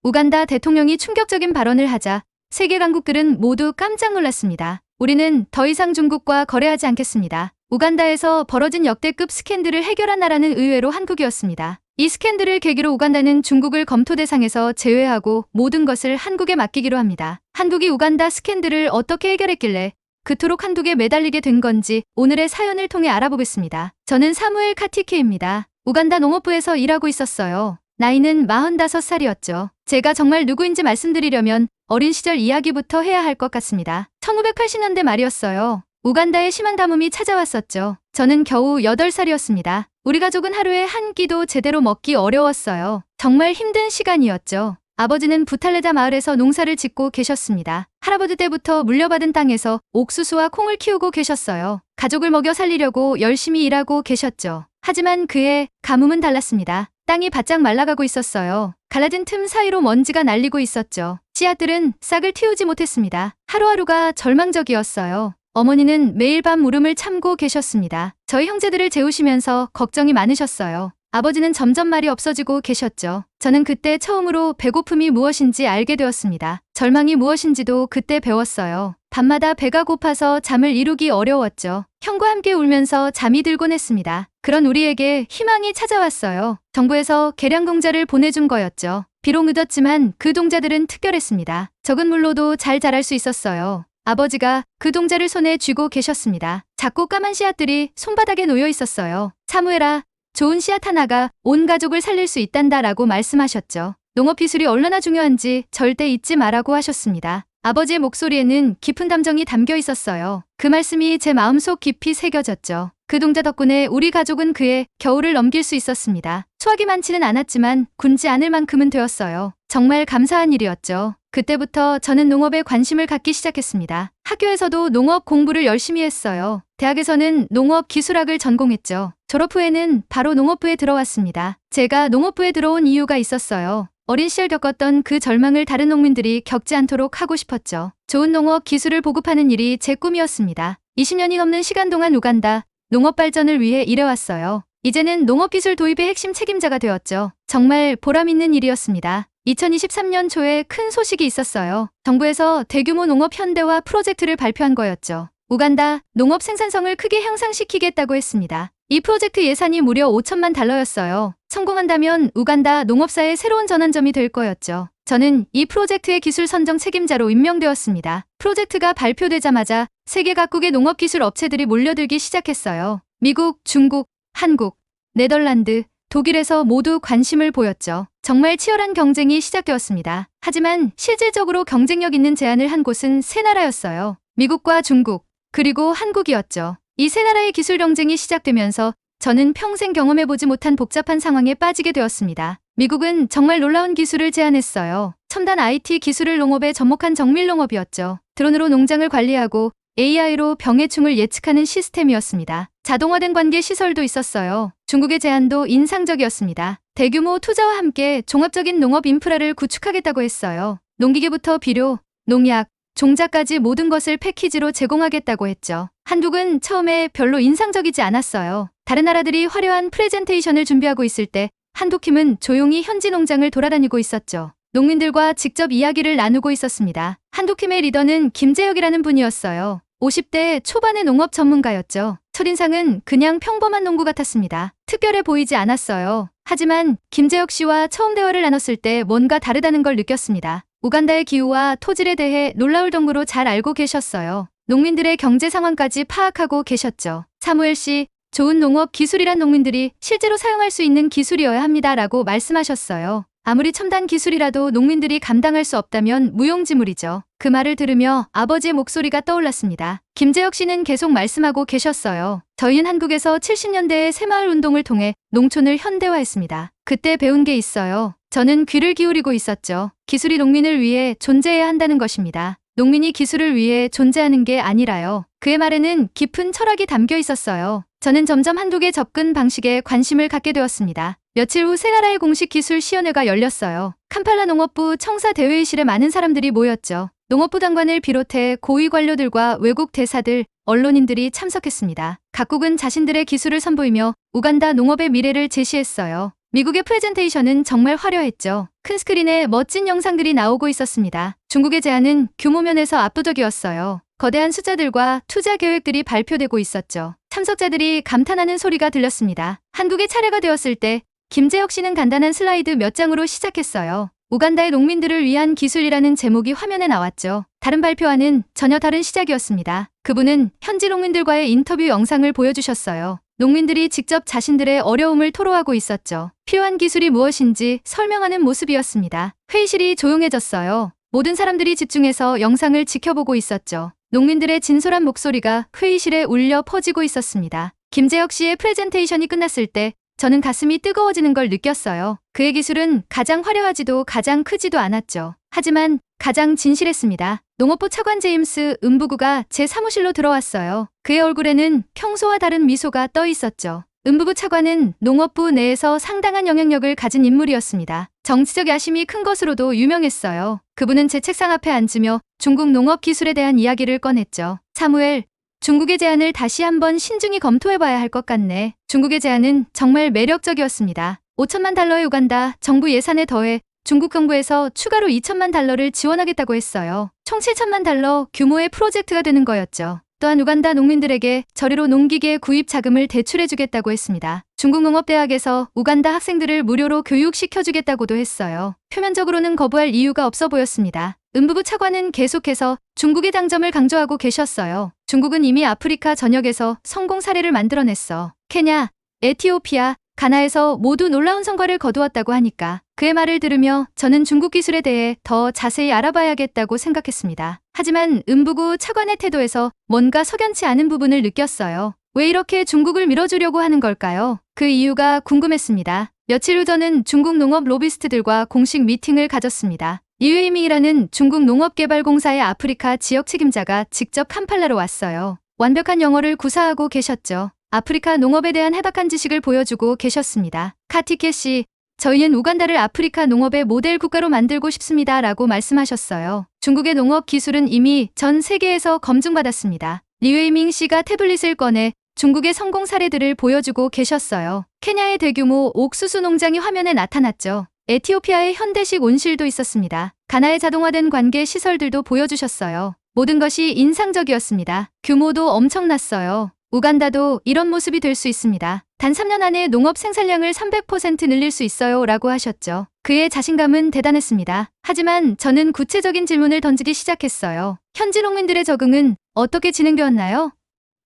우간다 대통령이 충격적인 발언을 하자 세계 강국들은 모두 깜짝 놀랐습니다. 우리는 더 이상 중국과 거래하지 않겠습니다. 우간다에서 벌어진 역대급 스캔들을 해결한 나라는 의외로 한국이었습니다. 이 스캔들을 계기로 우간다는 중국을 검토 대상에서 제외하고 모든 것을 한국에 맡기기로 합니다. 한국이 우간다 스캔들을 어떻게 해결했길래 그토록 한국에 매달리게 된 건지 오늘의 사연을 통해 알아보겠습니다. 저는 사무엘 카티케입니다. 우간다 농업부에서 일하고 있었어요. 나이는 45살이었죠. 제가 정말 누구인지 말씀드리려면 어린 시절 이야기부터 해야 할 것 같습니다. 1980년대 말이었어요. 우간다에 심한 가뭄이 찾아왔었죠. 저는 겨우 8살이었습니다. 우리 가족은 하루에 한 끼도 제대로 먹기 어려웠어요. 정말 힘든 시간이었죠. 아버지는 부탈레자 마을에서 농사를 짓고 계셨습니다. 할아버지 때부터 물려받은 땅에서 옥수수와 콩을 키우고 계셨어요. 가족을 먹여 살리려고 열심히 일하고 계셨죠. 하지만 그해 가뭄은 달랐습니다. 땅이 바짝 말라가고 있었어요. 갈라진 틈 사이로 먼지가 날리고 있었죠. 씨앗들은 싹을 틔우지 못했습니다. 하루하루가 절망적이었어요. 어머니는 매일 밤 울음을 참고 계셨습니다. 저희 형제들을 재우시면서 걱정이 많으셨어요. 아버지는 점점 말이 없어지고 계셨죠. 저는 그때 처음으로 배고픔이 무엇인지 알게 되었습니다. 절망이 무엇인지도 그때 배웠어요. 밤마다 배가 고파서 잠을 이루기 어려웠죠. 형과 함께 울면서 잠이 들곤 했습니다. 그런 우리에게 희망이 찾아왔어요. 정부에서 개량 동자를 보내준 거였죠. 비록 늦었지만 그 동자들은 특별했습니다. 적은 물로도 잘 자랄 수 있었어요. 아버지가 그 동자를 손에 쥐고 계셨습니다. 작고 까만 씨앗들이 손바닥에 놓여 있었어요. 사무엘아, 좋은 씨앗 하나가 온 가족을 살릴 수 있단다라고 말씀하셨죠. 농업 기술이 얼마나 중요한지 절대 잊지 말라고 하셨습니다. 아버지의 목소리에는 깊은 감정이 담겨 있었어요. 그 말씀이 제 마음속 깊이 새겨졌죠. 그 동자 덕분에 우리 가족은 그해 겨울을 넘길 수 있었습니다. 수확이 많지는 않았지만 굶지 않을 만큼은 되었어요. 정말 감사한 일이었죠. 그때부터 저는 농업에 관심을 갖기 시작했습니다. 학교에서도 농업 공부를 열심히 했어요. 대학에서는 농업기술학을 전공했죠. 졸업 후에는 바로 농업부에 들어왔습니다. 제가 농업부에 들어온 이유가 있었어요. 어린 시절 겪었던 그 절망을 다른 농민들이 겪지 않도록 하고 싶었죠. 좋은 농업 기술을 보급하는 일이 제 꿈이었습니다. 20년이 넘는 시간 동안 우간다 농업 발전을 위해 일해왔어요. 이제는 농업 기술 도입의 핵심 책임자가 되었죠. 정말 보람 있는 일이었습니다. 2023년 초에 큰 소식이 있었어요. 정부에서 대규모 농업 현대화 프로젝트를 발표한 거였죠. 우간다 농업 생산성을 크게 향상시키겠다고 했습니다. 이 프로젝트 예산이 무려 5천만 달러였어요. 성공한다면 우간다 농업사의 새로운 전환점이 될 거였죠. 저는 이 프로젝트의 기술 선정 책임자로 임명되었습니다. 프로젝트가 발표되자마자 세계 각국의 농업기술 업체들이 몰려들기 시작했어요. 미국, 중국, 한국, 네덜란드, 독일에서 모두 관심을 보였죠. 정말 치열한 경쟁이 시작되었습니다. 하지만 실질적으로 경쟁력 있는 제안을 한 곳은 세 나라였어요. 미국과 중국, 그리고 한국이었죠. 이 세 나라의 기술 경쟁이 시작되면서 저는 평생 경험해보지 못한 복잡한 상황에 빠지게 되었습니다. 미국은 정말 놀라운 기술을 제안했어요. 첨단 IT 기술을 농업에 접목한 정밀 농업이었죠. 드론으로 농장을 관리하고 AI로 병해충을 예측하는 시스템이었습니다. 자동화된 관계 시설도 있었어요. 중국의 제안도 인상적이었습니다. 대규모 투자와 함께 종합적인 농업 인프라를 구축하겠다고 했어요. 농기계부터 비료, 농약, 종자까지 모든 것을 패키지로 제공하겠다고 했죠. 한국은 처음에 별로 인상적이지 않았어요. 다른 나라들이 화려한 프레젠테이션을 준비하고 있을 때 한국팀은 조용히 현지 농장을 돌아다니고 있었죠. 농민들과 직접 이야기를 나누고 있었습니다. 한국팀의 리더는 김재혁이라는 분이었어요. 50대 초반의 농업 전문가였죠. 첫인상은 그냥 평범한 농부 같았습니다. 특별해 보이지 않았어요. 하지만 김재혁 씨와 처음 대화를 나눴을 때 뭔가 다르다는 걸 느꼈습니다. 우간다의 기후와 토질에 대해 놀라울 정도로 잘 알고 계셨어요. 농민들의 경제 상황까지 파악하고 계셨죠. 사무엘 씨, 좋은 농업 기술이란 농민들이 실제로 사용할 수 있는 기술이어야 합니다라고 말씀하셨어요. 아무리 첨단 기술이라도 농민들이 감당할 수 없다면 무용지물이죠. 그 말을 들으며 아버지의 목소리가 떠올랐습니다. 김재혁 씨는 계속 말씀하고 계셨어요. 저희는 한국에서 70년대의 새마을 운동을 통해 농촌을 현대화했습니다. 그때 배운 게 있어요. 저는 귀를 기울이고 있었죠. 기술이 농민을 위해 존재해야 한다는 것입니다. 농민이 기술을 위해 존재하는 게 아니라요. 그의 말에는 깊은 철학이 담겨 있었어요. 저는 점점 한국의 접근 방식에 관심을 갖게 되었습니다. 며칠 후 세 나라의 공식 기술 시연회가 열렸어요. 캄팔라 농업부 청사 대회의실에 많은 사람들이 모였죠. 농업부 장관을 비롯해 고위 관료들과 외국 대사들, 언론인들이 참석했습니다. 각국은 자신들의 기술을 선보이며 우간다 농업의 미래를 제시했어요. 미국의 프레젠테이션은 정말 화려했죠. 큰 스크린에 멋진 영상들이 나오고 있었습니다. 중국의 제안은 규모 면에서 압도적이었어요. 거대한 숫자들과 투자 계획들이 발표되고 있었죠. 참석자들이 감탄하는 소리가 들렸습니다. 한국의 차례가 되었을 때 김재혁 씨는 간단한 슬라이드 몇 장으로 시작했어요. 우간다의 농민들을 위한 기술이라는 제목이 화면에 나왔죠. 다른 발표와는 전혀 다른 시작이었습니다. 그분은 현지 농민들과의 인터뷰 영상을 보여주셨어요. 농민들이 직접 자신들의 어려움을 토로하고 있었죠. 필요한 기술이 무엇인지 설명하는 모습이었습니다. 회의실이 조용해졌어요. 모든 사람들이 집중해서 영상을 지켜보고 있었죠. 농민들의 진솔한 목소리가 회의실에 울려 퍼지고 있었습니다. 김재혁 씨의 프레젠테이션이 끝났을 때 저는 가슴이 뜨거워지는 걸 느꼈어요. 그의 기술은 가장 화려하지도 가장 크지도 않았죠. 하지만 가장 진실했습니다. 농업부 차관 제임스 은부구가 제 사무실로 들어왔어요. 그의 얼굴에는 평소와 다른 미소가 떠 있었죠. 은부구 차관은 농업부 내에서 상당한 영향력을 가진 인물이었습니다. 정치적 야심이 큰 것으로도 유명했어요. 그분은 제 책상 앞에 앉으며 중국 농업 기술에 대한 이야기를 꺼냈죠. 사무엘, 중국의 제안을 다시 한번 신중히 검토해봐야 할 것 같네. 중국의 제안은 정말 매력적이었습니다. 5천만 달러의 우간다 정부 예산에 더해 중국 정부에서 추가로 2천만 달러를 지원하겠다고 했어요. 총 7천만 달러 규모의 프로젝트가 되는 거였죠. 또한 우간다 농민들에게 저리로 농기계 구입 자금을 대출해주겠다고 했습니다. 중국 농업대학에서 우간다 학생들을 무료로 교육시켜주겠다고도 했어요. 표면적으로는 거부할 이유가 없어 보였습니다. 은부부 차관은 계속해서 중국의 장점을 강조하고 계셨어요. 중국은 이미 아프리카 전역에서 성공 사례를 만들어냈어. 케냐, 에티오피아, 가나에서 모두 놀라운 성과를 거두었다고 하니까 그의 말을 들으며 저는 중국 기술에 대해 더 자세히 알아봐야겠다고 생각했습니다. 하지만 은부구 차관의 태도에서 뭔가 석연치 않은 부분을 느꼈어요. 왜 이렇게 중국을 밀어주려고 하는 걸까요? 그 이유가 궁금했습니다. 며칠 후 저는 중국 농업 로비스트들과 공식 미팅을 가졌습니다. 리웨이밍이라는 중국 농업개발공사의 아프리카 지역 책임자가 직접 캄팔라로 왔어요. 완벽한 영어를 구사하고 계셨죠. 아프리카 농업에 대한 해박한 지식을 보여주고 계셨습니다. 카티케 씨, 저희는 우간다를 아프리카 농업의 모델 국가로 만들고 싶습니다. 라고 말씀하셨어요. 중국의 농업 기술은 이미 전 세계에서 검증받았습니다. 리웨이밍 씨가 태블릿을 꺼내 중국의 성공 사례들을 보여주고 계셨어요. 케냐의 대규모 옥수수 농장이 화면에 나타났죠. 에티오피아의 현대식 온실도 있었습니다. 가나의 자동화된 관계 시설들도 보여주셨어요. 모든 것이 인상적이었습니다. 규모도 엄청났어요. 우간다도 이런 모습이 될 수 있습니다. 단 3년 안에 농업 생산량을 300% 늘릴 수 있어요. 라고 하셨죠. 그의 자신감은 대단했습니다. 하지만 저는 구체적인 질문을 던지기 시작했어요. 현지 농민들의 적응은 어떻게 진행되었나요?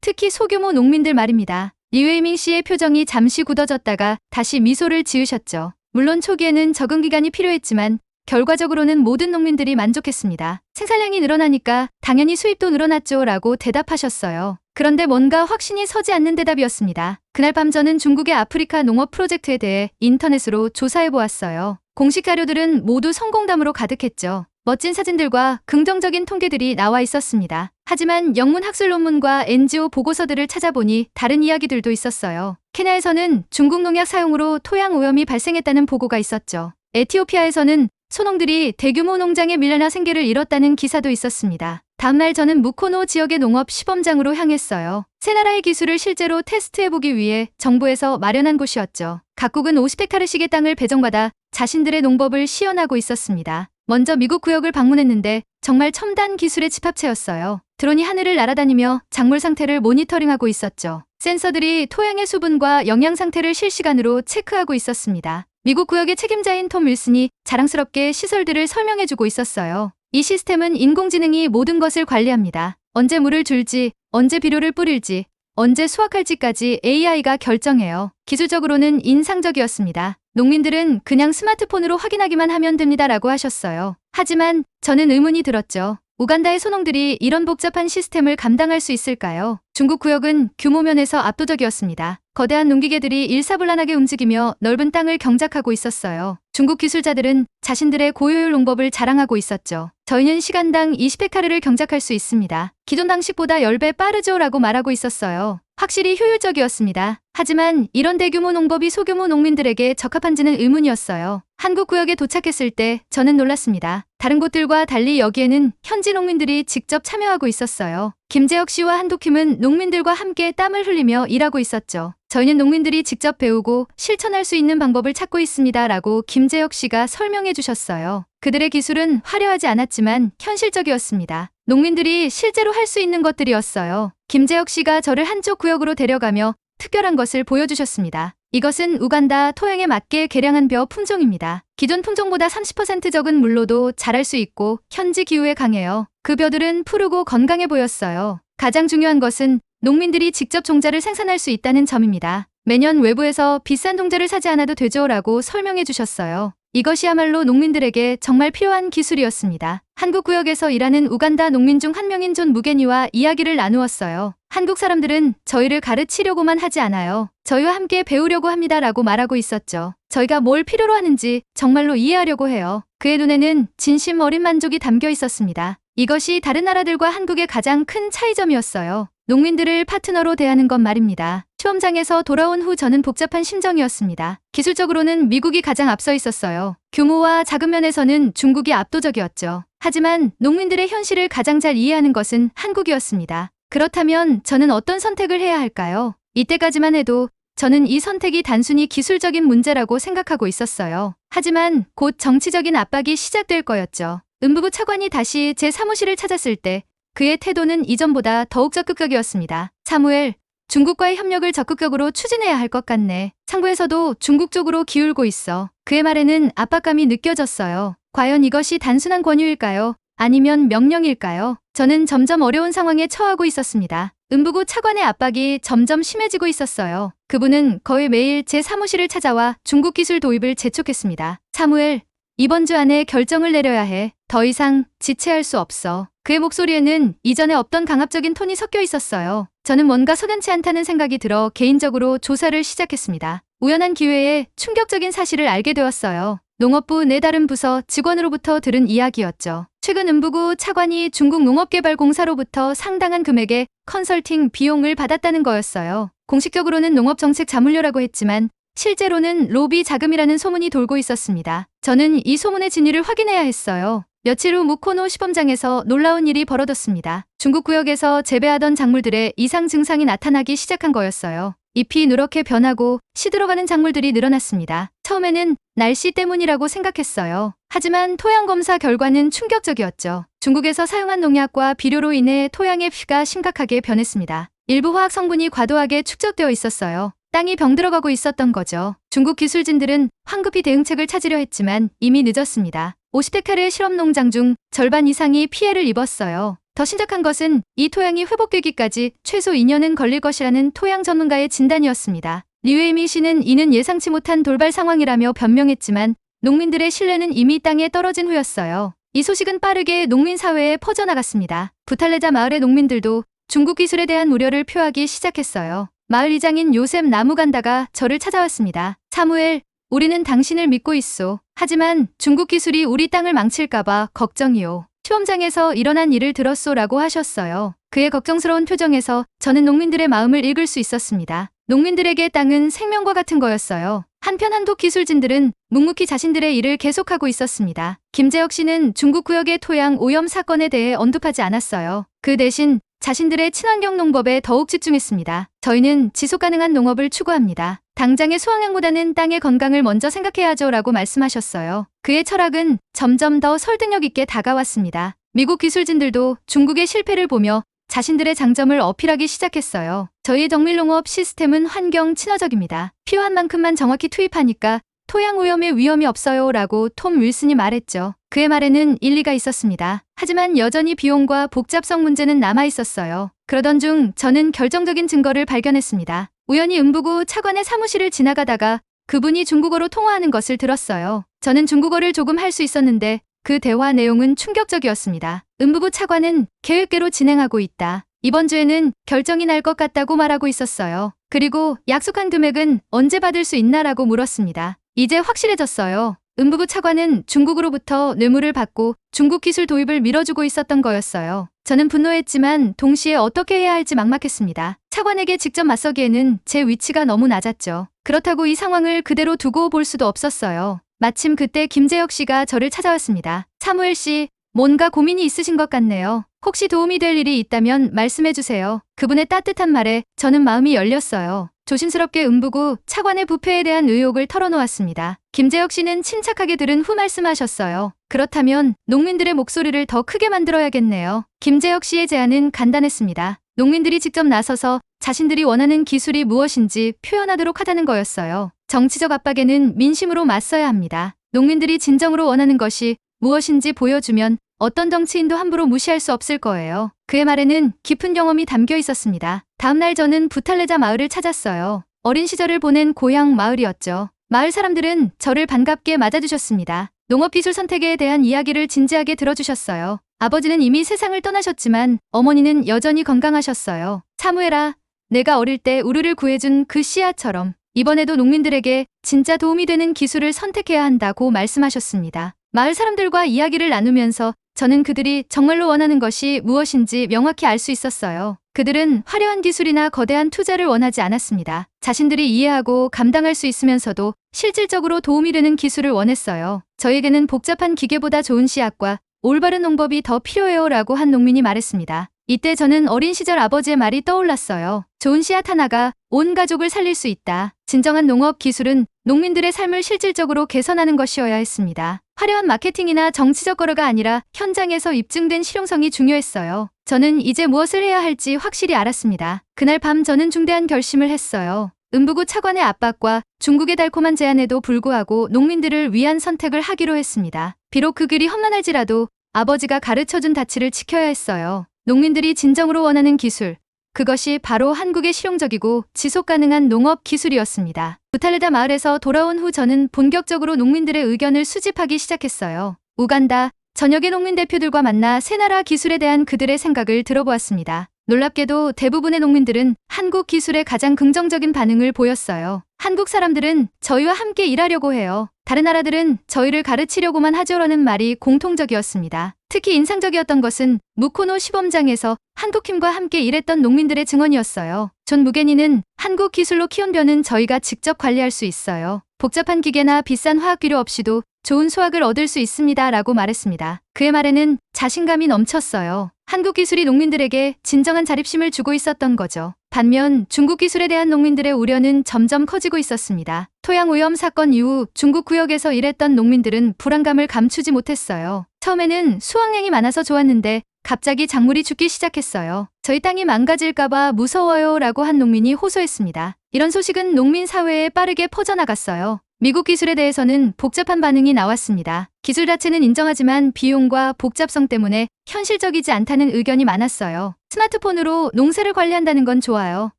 특히 소규모 농민들 말입니다. 리웨이밍 씨의 표정이 잠시 굳어졌다가 다시 미소를 지으셨죠. 물론 초기에는 적응 기간이 필요했지만 결과적으로는 모든 농민들이 만족했습니다. 생산량이 늘어나니까 당연히 수입도 늘어났죠. 라고 대답하셨어요. 그런데 뭔가 확신이 서지 않는 대답이었습니다. 그날 밤 저는 중국의 아프리카 농업 프로젝트에 대해 인터넷으로 조사해 보았어요. 공식 자료들은 모두 성공담으로 가득했죠. 멋진 사진들과 긍정적인 통계들이 나와 있었습니다. 하지만 영문 학술 논문과 NGO 보고서들을 찾아보니 다른 이야기들도 있었어요. 케냐에서는 중국 농약 사용으로 토양 오염이 발생했다는 보고가 있었죠. 에티오피아에서는 소농들이 대규모 농장에 밀려나 생계를 잃었다는 기사도 있었습니다. 다음날 저는 무코노 지역의 농업 시범장으로 향했어요. 세 나라의 기술을 실제로 테스트해보기 위해 정부에서 마련한 곳이었죠. 각국은 50헥타르씩의 땅을 배정받아 자신들의 농법을 시연하고 있었습니다. 먼저 미국 구역을 방문했는데 정말 첨단 기술의 집합체였어요. 드론이 하늘을 날아다니며 작물 상태를 모니터링하고 있었죠. 센서들이 토양의 수분과 영양 상태를 실시간으로 체크하고 있었습니다. 미국 구역의 책임자인 톰 윌슨이 자랑스럽게 시설들을 설명해주고 있었어요. 이 시스템은 인공지능이 모든 것을 관리합니다. 언제 물을 줄지, 언제 비료를 뿌릴지, 언제 수확할지까지 AI가 결정해요. 기술적으로는 인상적이었습니다. 농민들은 그냥 스마트폰으로 확인하기만 하면 됩니다라고 하셨어요. 하지만 저는 의문이 들었죠. 우간다의 소농들이 이런 복잡한 시스템을 감당할 수 있을까요? 중국 구역은 규모 면에서 압도적이었습니다. 거대한 농기계들이 일사불란하게 움직이며 넓은 땅을 경작하고 있었어요. 중국 기술자들은 자신들의 고효율 농법을 자랑하고 있었죠. 저희는 시간당 20헥타르를 경작할 수 있습니다. 기존 방식보다 10배 빠르죠 라고 말하고 있었어요. 확실히 효율적이었습니다. 하지만 이런 대규모 농법이 소규모 농민들에게 적합한지는 의문이었어요. 한국 구역에 도착했을 때 저는 놀랐습니다. 다른 곳들과 달리 여기에는 현지 농민들이 직접 참여하고 있었어요. 김재혁 씨와 한도킴은 농민들과 함께 땀을 흘리며 일하고 있었죠. 저희는 농민들이 직접 배우고 실천할 수 있는 방법을 찾고 있습니다. 라고 김재혁 씨가 설명해 주셨어요. 그들의 기술은 화려하지 않았지만 현실적이었습니다. 농민들이 실제로 할 수 있는 것들이었어요. 김재혁 씨가 저를 한쪽 구역으로 데려가며 특별한 것을 보여주셨습니다. 이것은 우간다 토양에 맞게 개량한 벼 품종입니다. 기존 품종보다 30% 적은 물로도 자랄 수 있고 현지 기후에 강해요. 그 벼들은 푸르고 건강해 보였어요. 가장 중요한 것은 농민들이 직접 종자를 생산할 수 있다는 점입니다. 매년 외부에서 비싼 종자를 사지 않아도 되죠 라고 설명해 주셨어요. 이것이야말로 농민들에게 정말 필요한 기술이었습니다. 한국 구역에서 일하는 우간다 농민 중 한 명인 존 무게니와 이야기를 나누었어요. 한국 사람들은 저희를 가르치려고만 하지 않아요. 저희와 함께 배우려고 합니다. 라고 말하고 있었죠. 저희가 뭘 필요로 하는지 정말로 이해하려고 해요. 그의 눈에는 진심 어린 만족이 담겨 있었습니다. 이것이 다른 나라들과 한국의 가장 큰 차이점이었어요. 농민들을 파트너로 대하는 것 말입니다. 시험장에서 돌아온 후 저는 복잡한 심정이었습니다. 기술적으로는 미국이 가장 앞서 있었어요. 규모와 작은 면에서는 중국이 압도적이었죠. 하지만 농민들의 현실을 가장 잘 이해하는 것은 한국이었습니다. 그렇다면 저는 어떤 선택을 해야 할까요? 이때까지만 해도 저는 이 선택이 단순히 기술적인 문제라고 생각하고 있었어요. 하지만 곧 정치적인 압박이 시작될 거였죠. 음부부 차관이 다시 제 사무실을 찾았을 때 그의 태도는 이전보다 더욱 적극적이었습니다. 사무엘, 중국과의 협력을 적극적으로 추진해야 할 것 같네. 상부에서도 중국 쪽으로 기울고 있어. 그의 말에는 압박감이 느껴졌어요. 과연 이것이 단순한 권유일까요? 아니면 명령일까요? 저는 점점 어려운 상황에 처하고 있었습니다. 음부부 차관의 압박이 점점 심해지고 있었어요. 그분은 거의 매일 제 사무실을 찾아와 중국 기술 도입을 재촉했습니다. 사무엘, 이번 주 안에 결정을 내려야 해. 더 이상 지체할 수 없어. 그의 목소리에는 이전에 없던 강압적인 톤이 섞여 있었어요. 저는 뭔가 석연치 않다는 생각이 들어 개인적으로 조사를 시작했습니다. 우연한 기회에 충격적인 사실을 알게 되었어요. 농업부 내 다른 부서 직원으로부터 들은 이야기였죠. 최근 음부부 차관이 중국 농업개발공사로부터 상당한 금액의 컨설팅 비용을 받았다는 거였어요. 공식적으로는 농업정책자문료라고 했지만 실제로는 로비 자금이라는 소문이 돌고 있었습니다. 저는 이 소문의 진위를 확인해야 했어요. 며칠 후 무코노 시범장에서 놀라운 일이 벌어졌습니다. 중국 구역에서 재배하던 작물들의 이상 증상이 나타나기 시작한 거였어요. 잎이 누렇게 변하고 시들어가는 작물들이 늘어났습니다. 처음에는 날씨 때문이라고 생각했어요. 하지만 토양 검사 결과는 충격적이었죠. 중국에서 사용한 농약과 비료로 인해 토양의 피가 심각하게 변했습니다. 일부 화학 성분이 과도하게 축적되어 있었어요. 땅이 병들어가고 있었던 거죠. 중국 기술진들은 황급히 대응책을 찾으려 했지만 이미 늦었습니다. 50헥타르의 실험 농장 중 절반 이상이 피해를 입었어요. 더 심각한 것은 이 토양이 회복되기까지 최소 2년은 걸릴 것이라는 토양 전문가의 진단이었습니다. 리웨이밍 씨는 이는 예상치 못한 돌발 상황이라며 변명했지만 농민들의 신뢰는 이미 땅에 떨어진 후였어요. 이 소식은 빠르게 농민 사회에 퍼져나갔습니다. 부탈레자 마을의 농민들도 중국 기술에 대한 우려를 표하기 시작했어요. 마을 이장인 요셉 나무간다가 저를 찾아왔습니다. 사무엘, 우리는 당신을 믿고 있소. 하지만 중국 기술이 우리 땅을 망칠까봐 걱정이요. 시험장에서 일어난 일을 들었소라고 하셨어요. 그의 걱정스러운 표정에서 저는 농민들의 마음을 읽을 수 있었습니다. 농민들에게 땅은 생명과 같은 거였어요. 한편 한국 기술진들은 묵묵히 자신들의 일을 계속하고 있었습니다. 김재혁 씨는 중국 구역의 토양 오염 사건에 대해 언급하지 않았어요. 그 대신 자신들의 친환경 농법에 더욱 집중했습니다. 저희는 지속가능한 농업을 추구합니다. 당장의 수확량보다는 땅의 건강을 먼저 생각해야 하죠 라고 말씀하셨어요. 그의 철학은 점점 더 설득력 있게 다가왔습니다. 미국 기술진들도 중국의 실패를 보며 자신들의 장점을 어필하기 시작했어요. 저희의 정밀농업 시스템은 환경 친화적입니다. 필요한 만큼만 정확히 투입하니까 토양 오염의 위험이 없어요 라고 톰 윌슨이 말했죠. 그의 말에는 일리가 있었습니다. 하지만 여전히 비용과 복잡성 문제는 남아 있었어요. 그러던 중 저는 결정적인 증거를 발견했습니다. 우연히 음부구 차관의 사무실을 지나가다가 그분이 중국어로 통화하는 것을 들었어요. 저는 중국어를 조금 할 수 있었는데 그 대화 내용은 충격적이었습니다. 음부부 차관은 계획대로 진행하고 있다. 이번 주에는 결정이 날 것 같다고 말하고 있었어요. 그리고 약속한 금액은 언제 받을 수 있나라고 물었습니다. 이제 확실해졌어요. 음부부 차관은 중국으로부터 뇌물을 받고 중국 기술 도입을 밀어주고 있었던 거였어요. 저는 분노했지만 동시에 어떻게 해야 할지 막막했습니다. 차관에게 직접 맞서기에는 제 위치가 너무 낮았죠. 그렇다고 이 상황을 그대로 두고 볼 수도 없었어요. 마침 그때 김재혁 씨가 저를 찾아왔습니다. 사무엘 씨, 뭔가 고민이 있으신 것 같네요. 혹시 도움이 될 일이 있다면 말씀해 주세요. 그분의 따뜻한 말에 저는 마음이 열렸어요. 조심스럽게 음부구 차관의 부패에 대한 의혹을 털어놓았습니다. 김재혁 씨는 침착하게 들은 후 말씀하셨어요. 그렇다면 농민들의 목소리를 더 크게 만들어야겠네요. 김재혁 씨의 제안은 간단했습니다. 농민들이 직접 나서서 자신들이 원하는 기술이 무엇인지 표현하도록 하자는 거였어요. 정치적 압박에는 민심으로 맞서야 합니다. 농민들이 진정으로 원하는 것이 무엇인지 보여주면 어떤 정치인도 함부로 무시할 수 없을 거예요. 그의 말에는 깊은 경험이 담겨 있었습니다. 다음날 저는 부탈레자 마을을 찾았어요. 어린 시절을 보낸 고향 마을이었죠. 마을 사람들은 저를 반갑게 맞아주셨습니다. 농업기술 선택에 대한 이야기를 진지하게 들어주셨어요. 아버지는 이미 세상을 떠나셨지만 어머니는 여전히 건강하셨어요. 사무엘아, 내가 어릴 때 우리를 구해준 그 씨앗처럼 이번에도 농민들에게 진짜 도움이 되는 기술을 선택해야 한다고 말씀하셨습니다. 마을 사람들과 이야기를 나누면서 저는 그들이 정말로 원하는 것이 무엇인지 명확히 알 수 있었어요. 그들은 화려한 기술이나 거대한 투자를 원하지 않았습니다. 자신들이 이해하고 감당할 수 있으면서도 실질적으로 도움이 되는 기술을 원했어요. 저에게는 복잡한 기계보다 좋은 씨앗과 올바른 농법이 더 필요해요 라고 한 농민이 말했습니다. 이때 저는 어린 시절 아버지의 말이 떠올랐어요. 좋은 씨앗 하나가 온 가족을 살릴 수 있다. 진정한 농업 기술은 농민들의 삶을 실질적으로 개선하는 것이어야 했습니다. 화려한 마케팅이나 정치적 거래가 아니라 현장에서 입증된 실용성이 중요했어요. 저는 이제 무엇을 해야 할지 확실히 알았습니다. 그날 밤 저는 중대한 결심을 했어요. 음부구 차관의 압박과 중국의 달콤한 제안에도 불구하고 농민들을 위한 선택을 하기로 했습니다. 비록 그 길이 험난할지라도 아버지가 가르쳐준 다치를 지켜야 했어요. 농민들이 진정으로 원하는 기술, 그것이 바로 한국의 실용적이고 지속가능한 농업 기술이었습니다. 부탈레다 마을에서 돌아온 후 저는 본격적으로 농민들의 의견을 수집하기 시작했어요. 우간다, 전역의 농민 대표들과 만나 새나라 기술에 대한 그들의 생각을 들어보았습니다. 놀랍게도 대부분의 농민들은 한국 기술에 가장 긍정적인 반응을 보였어요. 한국 사람들은 저희와 함께 일하려고 해요. 다른 나라들은 저희를 가르치려고만 하죠라는 말이 공통적이었습니다. 특히 인상적이었던 것은 무코노 시범장에서 한국힘과 함께 일했던 농민들의 증언이었어요. 존 무게니는 한국 기술로 키운 벼는 저희가 직접 관리할 수 있어요. 복잡한 기계나 비싼 화학비료 없이도 좋은 수확을 얻을 수 있습니다 라고 말했습니다. 그의 말에는 자신감이 넘쳤어요. 한국 기술이 농민들에게 진정한 자립심을 주고 있었던 거죠. 반면 중국 기술에 대한 농민들의 우려는 점점 커지고 있었습니다. 토양 오염 사건 이후 중국 구역에서 일했던 농민들은 불안감을 감추지 못했어요. 처음에는 수확량이 많아서 좋았는데 갑자기 작물이 죽기 시작했어요. 저희 땅이 망가질까봐 무서워요 라고 한 농민이 호소했습니다. 이런 소식은 농민 사회에 빠르게 퍼져나갔어요. 미국 기술에 대해서는 복잡한 반응이 나왔습니다. 기술 자체는 인정하지만 비용과 복잡성 때문에 현실적이지 않다는 의견이 많았어요. 스마트폰으로 농사를 관리한다는 건 좋아요.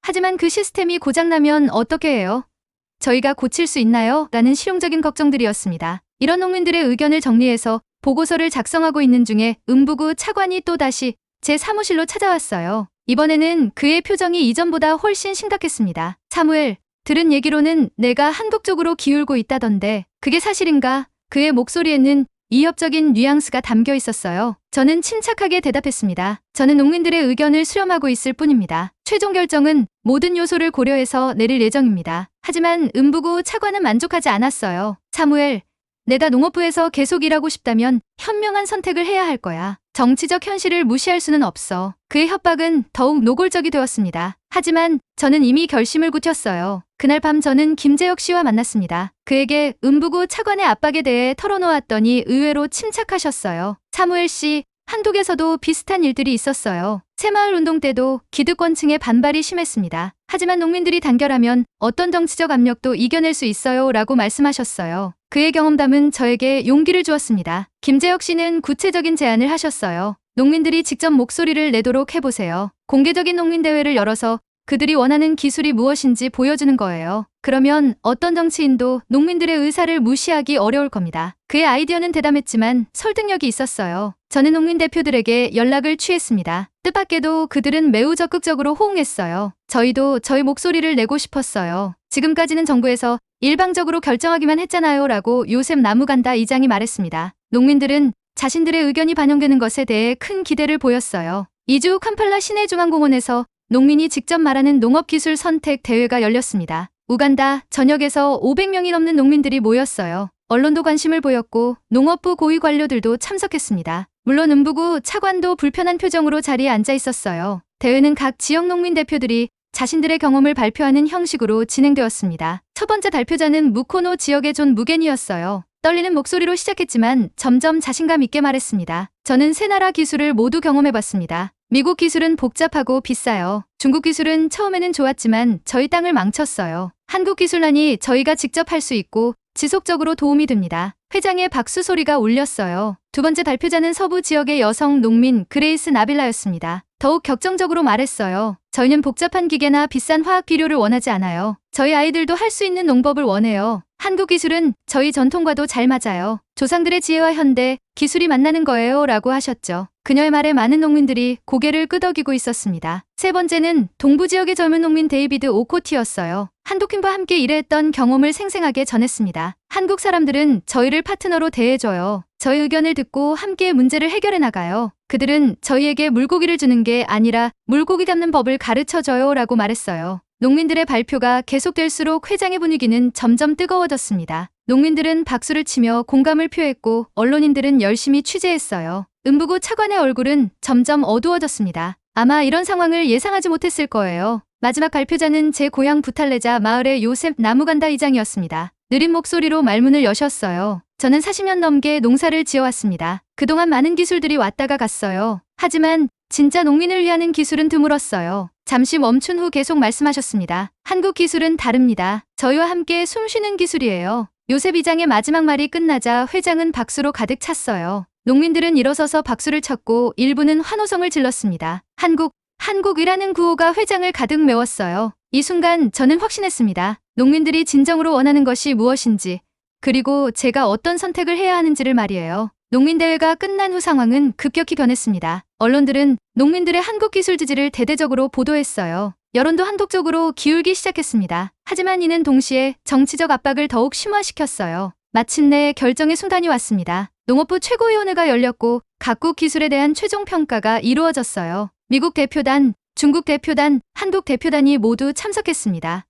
하지만 그 시스템이 고장나면 어떻게 해요? 저희가 고칠 수 있나요? 라는 실용적인 걱정들이었습니다. 이런 농민들의 의견을 정리해서 보고서를 작성하고 있는 중에 음부구 차관이 또다시 제 사무실로 찾아왔어요. 이번에는 그의 표정이 이전보다 훨씬 심각했습니다. 사무엘, 들은 얘기로는 내가 한국 쪽으로 기울고 있다던데 그게 사실인가? 그의 목소리에는 위협적인 뉘앙스가 담겨 있었어요. 저는 침착하게 대답했습니다. 저는 농민들의 의견을 수렴하고 있을 뿐입니다. 최종 결정은 모든 요소를 고려해서 내릴 예정입니다. 하지만 음부구 차관은 만족하지 않았어요. 사무엘, 내가 농업부에서 계속 일하고 싶다면 현명한 선택을 해야 할 거야. 정치적 현실을 무시할 수는 없어. 그의 협박은 더욱 노골적이 되었습니다. 하지만 저는 이미 결심을 굳혔어요. 그날 밤 저는 김재혁 씨와 만났습니다. 그에게 음부구 차관의 압박에 대해 털어놓았더니 의외로 침착하셨어요. 사무엘 씨, 한독에서도 비슷한 일들이 있었어요. 새마을 운동 때도 기득권층의 반발이 심했습니다. 하지만 농민들이 단결하면 어떤 정치적 압력도 이겨낼 수 있어요 라고 말씀하셨어요. 그의 경험담은 저에게 용기를 주었습니다. 김재혁 씨는 구체적인 제안을 하셨어요. 농민들이 직접 목소리를 내도록 해보세요. 공개적인 농민대회를 열어서 그들이 원하는 기술이 무엇인지 보여주는 거예요. 그러면 어떤 정치인도 농민들의 의사를 무시하기 어려울 겁니다. 그의 아이디어는 대담했지만 설득력이 있었어요. 저는 농민 대표들에게 연락을 취했습니다. 뜻밖에도 그들은 매우 적극적으로 호응했어요. 저희도 저희 목소리를 내고 싶었어요. 지금까지는 정부에서 일방적으로 결정하기만 했잖아요 라고 요셉 나무간다 이장이 말했습니다. 농민들은 자신들의 의견이 반영되는 것에 대해 큰 기대를 보였어요. 2주 후 캄팔라 시내중앙공원에서 농민이 직접 말하는 농업기술 선택 대회가 열렸습니다. 우간다 전역에서 500명이 넘는 농민들이 모였어요. 언론도 관심을 보였고 농업부 고위 관료들도 참석했습니다. 물론 음부구 차관도 불편한 표정으로 자리에 앉아 있었어요. 대회는 각 지역 농민 대표들이 자신들의 경험을 발표하는 형식으로 진행되었습니다. 첫 번째 발표자는 무코노 지역의 존 무겐이었어요. 떨리는 목소리로 시작했지만 점점 자신감 있게 말했습니다. 저는 세 나라 기술을 모두 경험해봤습니다. 미국 기술은 복잡하고 비싸요. 중국 기술은 처음에는 좋았지만 저희 땅을 망쳤어요. 한국 기술만이 저희가 직접 할 수 있고 지속적으로 도움이 됩니다. 회장의 박수 소리가 울렸어요. 두 번째 발표자는 서부 지역의 여성 농민 그레이스 나빌라였습니다. 더욱 격정적으로 말했어요. 저희는 복잡한 기계나 비싼 화학 비료를 원하지 않아요. 저희 아이들도 할 수 있는 농법을 원해요. 한국 기술은 저희 전통과도 잘 맞아요. 조상들의 지혜와 현대 기술이 만나는 거예요 라고 하셨죠. 그녀의 말에 많은 농민들이 고개를 끄덕이고 있었습니다. 세 번째는 동부 지역의 젊은 농민 데이비드 오코티였어요. 한국힘과 함께 일했던 경험을 생생하게 전했습니다. 한국 사람들은 저희를 파트너로 대해줘요. 저희 의견을 듣고 함께 문제를 해결해 나가요. 그들은 저희에게 물고기를 주는 게 아니라 물고기 잡는 법을 가르쳐줘요 라고 말했어요. 농민들의 발표가 계속될수록 회장의 분위기는 점점 뜨거워졌습니다. 농민들은 박수를 치며 공감을 표했고 언론인들은 열심히 취재했어요. 음부구 차관의 얼굴은 점점 어두워졌습니다. 아마 이런 상황을 예상하지 못했을 거예요. 마지막 발표자는 제 고향 부탈레자 마을의 요셉 나무간다 이장이었습니다. 느린 목소리로 말문을 여셨어요. 저는 40년 넘게 농사를 지어왔습니다. 그동안 많은 기술들이 왔다가 갔어요. 하지만 진짜 농민을 위하는 기술은 드물었어요. 잠시 멈춘 후 계속 말씀하셨습니다. 한국 기술은 다릅니다. 저희와 함께 숨쉬는 기술이에요. 요셉 이장의 마지막 말이 끝나자 회장은 박수로 가득 찼어요. 농민들은 일어서서 박수를 쳤고 일부는 환호성을 질렀습니다. 한국이라는 구호가 회장을 가득 메웠어요. 이 순간 저는 확신했습니다. 농민들이 진정으로 원하는 것이 무엇인지, 그리고 제가 어떤 선택을 해야 하는지를 말이에요. 농민대회가 끝난 후 상황은 급격히 변했습니다. 언론들은 농민들의 한국 기술 지지를 대대적으로 보도했어요. 여론도 한독적으로 기울기 시작했습니다. 하지만 이는 동시에 정치적 압박을 더욱 심화시켰어요. 마침내 결정의 순간이 왔습니다. 농업부 최고위원회가 열렸고 각국 기술에 대한 최종 평가가 이루어졌어요. 미국 대표단, 중국 대표단, 한국 대표단이 모두 참석했습니다.